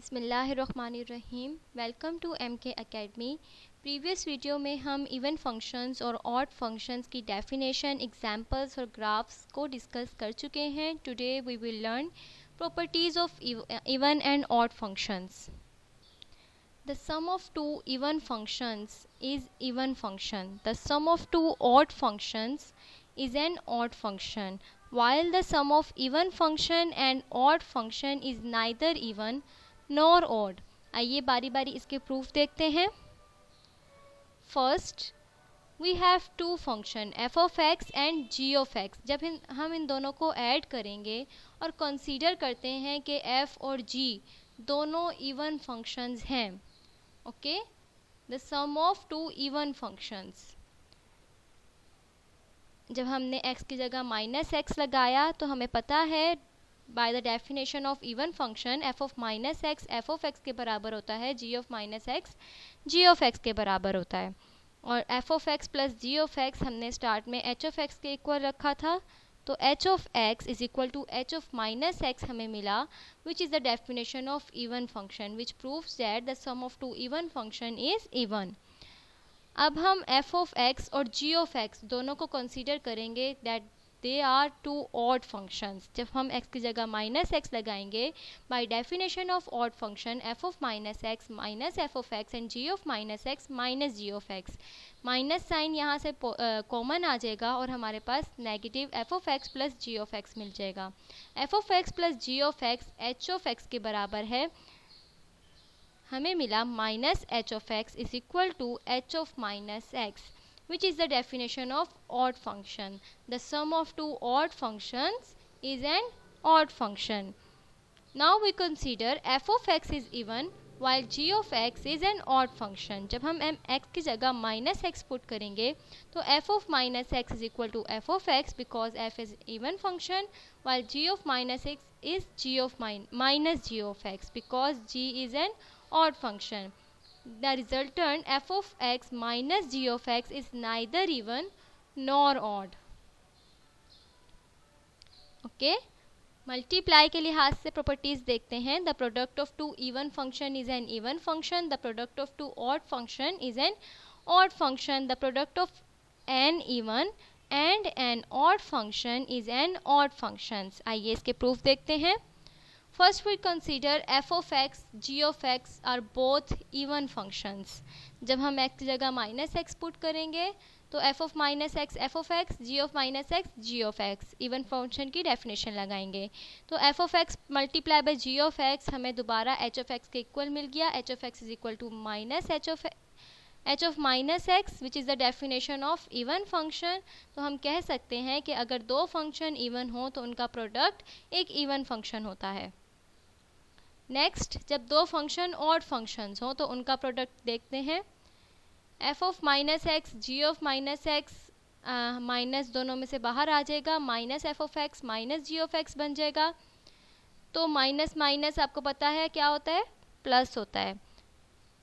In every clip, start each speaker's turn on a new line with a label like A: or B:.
A: बिस्मिल्लाहिर्रहमानिर्रहीम। Welcome to MK academy. Previous video में हम इवन फंक्शंस और ऑड फंक्शंस की डेफिनेशन, एग्जांपल्स और ग्राफ्स को डिस्कस कर चुके हैं। Today we will learn properties of even and odd functions. The sum of two even functions is even function. The sum of two odd functions is an odd function. While the sum of even function and odd function is neither even nor odd. आइए बारी बारी इसके proof देखते हैं। First we have two function f of x and g of x। जब हम इन दोनों को ऐड करेंगे और कंसीडर करते हैं कि f और g दोनों इवन फंक्शंस हैं। Okay, the sum of two even functions. जब हमने x की जगह माइनस एक्स लगाया तो हमें पता है by the definition of even function f of minus x f of x के बराबर होता है, g of minus x g of x के बराबर होता है। और f of x plus g of x हमने स्टार्ट में h ऑफ x के इक्वल रखा था, तो h of x is equal to h of minus x हमें मिला, which is the definition of even function, which proves that the sum of two even function is even. अब हम f of x और g of x दोनों को consider करेंगे that they are two odd functions. जब हम x की जगह माइनस एक्स लगाएंगे, by definition of odd function f of minus x minus f of x and g of minus x minus g of x, minus sign यहाँ से common आ जाएगा और हमारे पास negative f of x plus g of x मिल जाएगा। f of x plus g of x h of x के बराबर है, हमें मिला minus h of x is equal to h of minus x, which is the definition of odd function. The sum of two odd functions is an odd function. Now we consider f of x is even while g of x is an odd function. जब हम x की जगह minus X put करेंगे तो f of minus x is equal to f of x because f is even function, while g of minus x is g of minus g of x because g is an odd function. The resultant f of x minus g of x is neither even nor odd. Okay, multiply के लिहाज से properties देखते हैं। The product of two even function is an even function, the product of two odd function is an odd function, the product of an even and an odd function is an odd function. आइए इसके proof देखते हैं। First we consider f of x, g of x are both even functions. जब हम x की जगह minus X put करेंगे तो f of minus x f of x, g of minus x g of x, even function की definition लगाएंगे तो f of x multiply by g of x हमें दोबारा h of x के equal मिल गया। h of x is equal to minus h of minus x which is the definition of even function. तो हम कह सकते हैं कि अगर दो फंक्शन इवन हो तो उनका प्रोडक्ट एक इवन फंक्शन होता है। नेक्स्ट, जब दो फंक्शन ऑड फंक्शंस हो तो उनका प्रोडक्ट देखते हैं। f of minus x g of minus x, minus दोनों में से बाहर आ जाएगा, minus f of x minus g of x बन जाएगा। तो माइनस माइनस आपको पता है क्या होता है, प्लस होता है,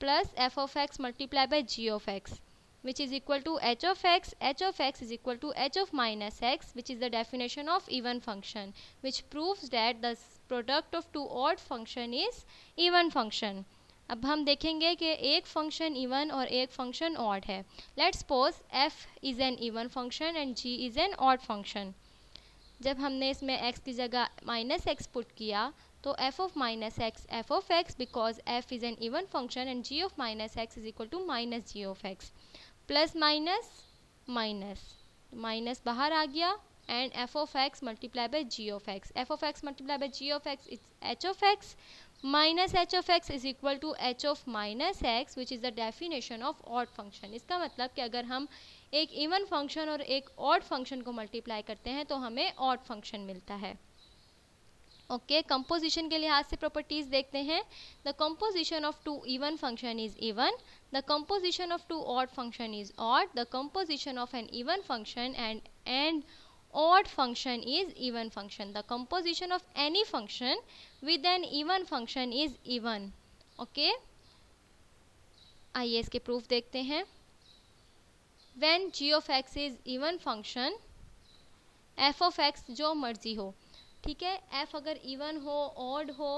A: plus f of x multiply by g of x which is equal to h of x is equal to h of minus x, which is the definition of even function, which proves that the product of two odd function is even function. अब हम देखेंगे कि एक function even और एक function odd है। Let's suppose f is an even function and g is an odd function. जब हमने इसमें x की जगह माइनस एक्स पुट किया तो f of minus x f of x because f is an even function and g of minus x is equal to minus g of x, plus minus minus minus बाहर आ गया and f of x multiply by g of x, f of x multiply by g of x is h of x minus h of x is equal to h of minus x which is the definition of odd function. इसका मतलब कि अगर हम एक even function और एक odd function को multiply करते हैं तो हमें ऑड फंक्शन मिलता है। ओके, कंपोजिशन के लिहाज से प्रॉपर्टीज देखते हैं। The composition of two even function is even, the composition of two odd function is odd, the composition of an even function and odd function is even function. The composition of any function with an even function is even. Okay, आइए इसके proof देखते हैं। When g of x is even function, f of x जो मर्जी हो, ठीक है, f अगर इवन हो ऑड हो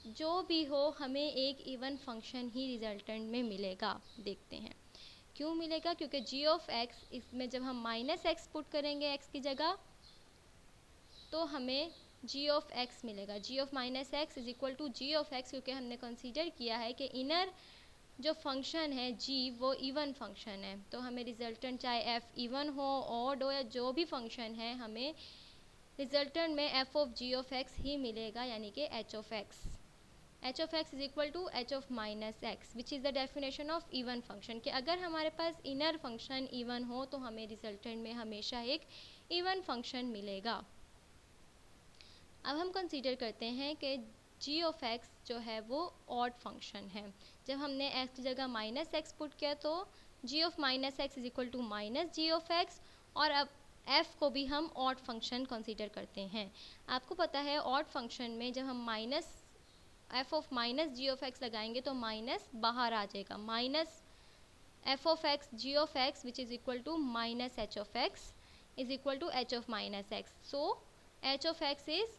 A: जो भी हो हमें एक इवन फंक्शन ही रिजल्टेंट में मिलेगा। देखते हैं क्यों मिलेगा, क्योंकि जी ऑफ एक्स, इसमें जब हम माइनस एक्स पुट करेंगे एक्स की जगह तो हमें जी ऑफ एक्स मिलेगा। G of minus X is equal to G of X, क्योंकि हमने कंसीडर किया है कि इनर जो फंक्शन है जी वो इवन फंक्शन है, तो हमें रिजल्टेंट चाहे एफ इवन हो ऑड हो या जो भी फंक्शन है, हमें रिजल्टेंट में F of ji of x ही मिलेगा, यानी कि H of X. H of x is equal to H of minus x which is the definition of even function, कि अगर हमारे पास इनर फंक्शन इवन हो तो हमें रिजल्टेंट में हमेशा एक इवन फंक्शन मिलेगा। अब हम कंसीडर करते हैं कि जी ऑफ एक्स जो है वो ऑड फंक्शन है। जब हमने एक्स की जगह माइनस एक्स पुट किया तो G of minus X is equal to minus G of X, और अब एफ को भी हम ऑड फंक्शन कंसीडर करते हैं। आपको पता है ऑड फंक्शन में जब हम minus F of minus G of X लगाएंगे तो माइनस बाहर आ जाएगा, minus F of X ji of X which is equal to minus H of x is equal to H of minus X. So H of x is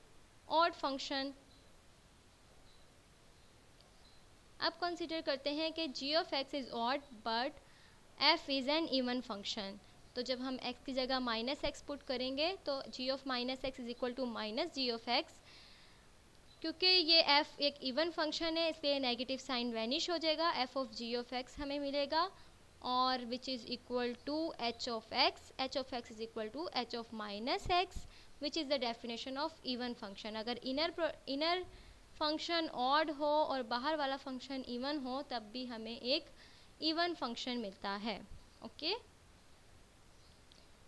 A: odd function. अब consider करते हैं कि G of x is odd but F is an even function. तो जब हम x की जगह minus X put करेंगे तो G of minus X is equal to minus G of X. क्योंकि ये f एक इवन फंक्शन है इसलिए नेगेटिव साइन वैनिश हो जाएगा, f of ji of x हमें मिलेगा, और which is equal to h of x। h of x is equal to h of minus x which is the definition of even function. अगर inner function odd हो और बाहर वाला function even हो तब भी हमें एक इवन फंक्शन मिलता है। Okay,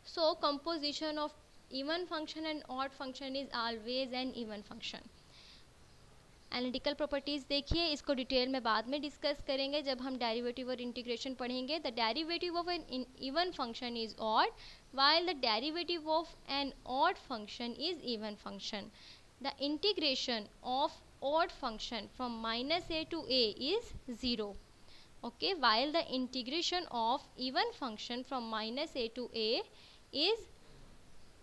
A: so composition of even function and odd function is always an even function. Analytical properties देखिए, इसको डिटेल में बाद में डिस्कस करेंगे जब हम डेरिवेटिव और इंटीग्रेशन पढ़ेंगे। The derivative of an even function is odd while the derivative of an odd function is even function. The integration of odd function from minus a to a is 0. Okay, while the integration of even function from minus a to a is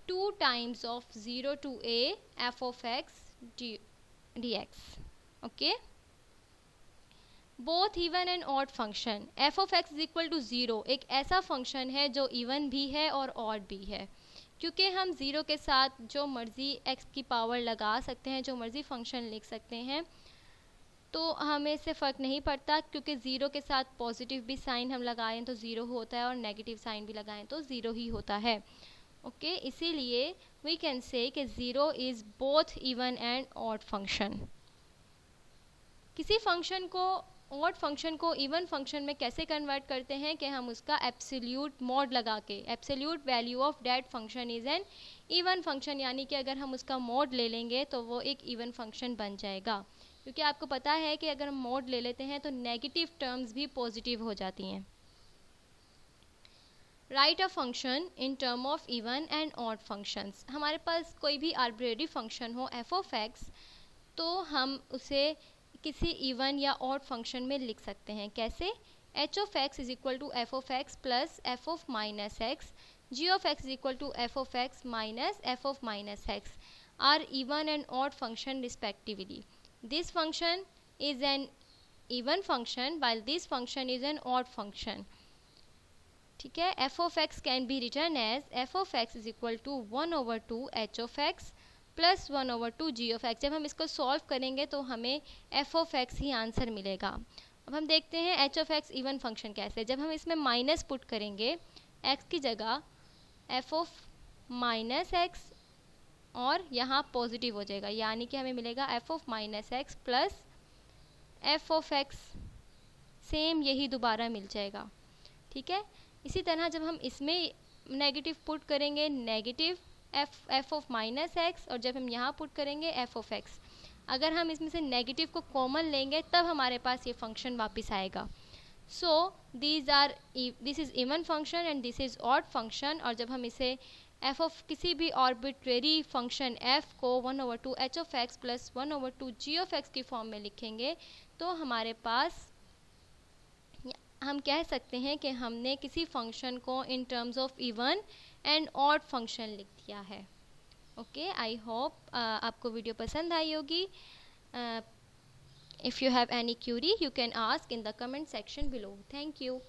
A: 2 times of 0 to a f of x dx. Okay, both even and odd function f of x is equal to 0 एक ऐसा function है जो even भी है और odd भी है, क्योंकि हम 0 के साथ जो मर्ज़ी x की पावर लगा सकते हैं, जो मर्ज़ी फंक्शन लिख सकते हैं, तो हमें इससे फ़र्क नहीं पड़ता, क्योंकि 0 के साथ पॉजिटिव भी साइन हम लगाएं तो 0 होता है और नेगेटिव साइन भी लगाएं तो 0 ही होता है। ओके, इसीलिए वी कैन से कि 0 is both even and odd function. किसी फंक्शन को ऑड फंक्शन को इवन फंक्शन में कैसे कन्वर्ट करते हैं कि हम उसका एब्सोल्यूट मॉड लगा के, absolute value of that function is an even function, यानी कि अगर हम उसका मॉड ले लेंगे तो वो एक इवन फंक्शन बन जाएगा। क्योंकि आपको पता है कि अगर हम मॉड ले लेते हैं तो नेगेटिव टर्म्स भी पॉजिटिव हो जाती हैं। Right a function in term of even and odd functions. हमारे पास कोई भी आर्बिट्रेरी फंक्शन हो एफ ऑफ एक्स, तो हम उसे किसी इवन या ऑड फंक्शन में लिख सकते हैं। कैसे? H of x is equal to f of x plus f of minus x, ji of x is equal to f of x minus F of minus x are even and odd function respectively. This function is an even function while this function is an odd function. ठीक है, f of x can be written as f of x is equal to 1/2 h of x plus 1/2 g of x. जब हम इसको solve करेंगे तो हमें f of x ही answer मिलेगा। अब हम देखते हैं h of x even function कैसे। जब हम इसमें माइनस पुट करेंगे एक्स की जगह एफ ऑफ माइनस एक्स और यहाँ पॉजिटिव हो जाएगा, यानी कि हमें मिलेगा F of minus x plus f of x, same यही दोबारा मिल जाएगा। ठीक है, इसी तरह जब हम इसमें नेगेटिव पुट करेंगे negative F of minus x, और जब हम यहाँ पुट करेंगे एफ ऑफ एक्स, अगर हम इसमें से नेगेटिव को कॉमन लेंगे तब हमारे पास ये फंक्शन वापस आएगा। So this is even function and this is odd function. और जब हम इसे एफ ऑफ किसी भी आर्बिट्रेरी फंक्शन एफ को 1/2 h of x plus 1/2 g of x की फॉर्म में लिखेंगे तो हमारे पास हम कह सकते हैं कि हमने किसी फंक्शन को in terms of even and odd function लिख दिया है। ओके, आई होप आपको वीडियो पसंद आई होगी। If you have any query, you can ask in the comment section below. Thank you.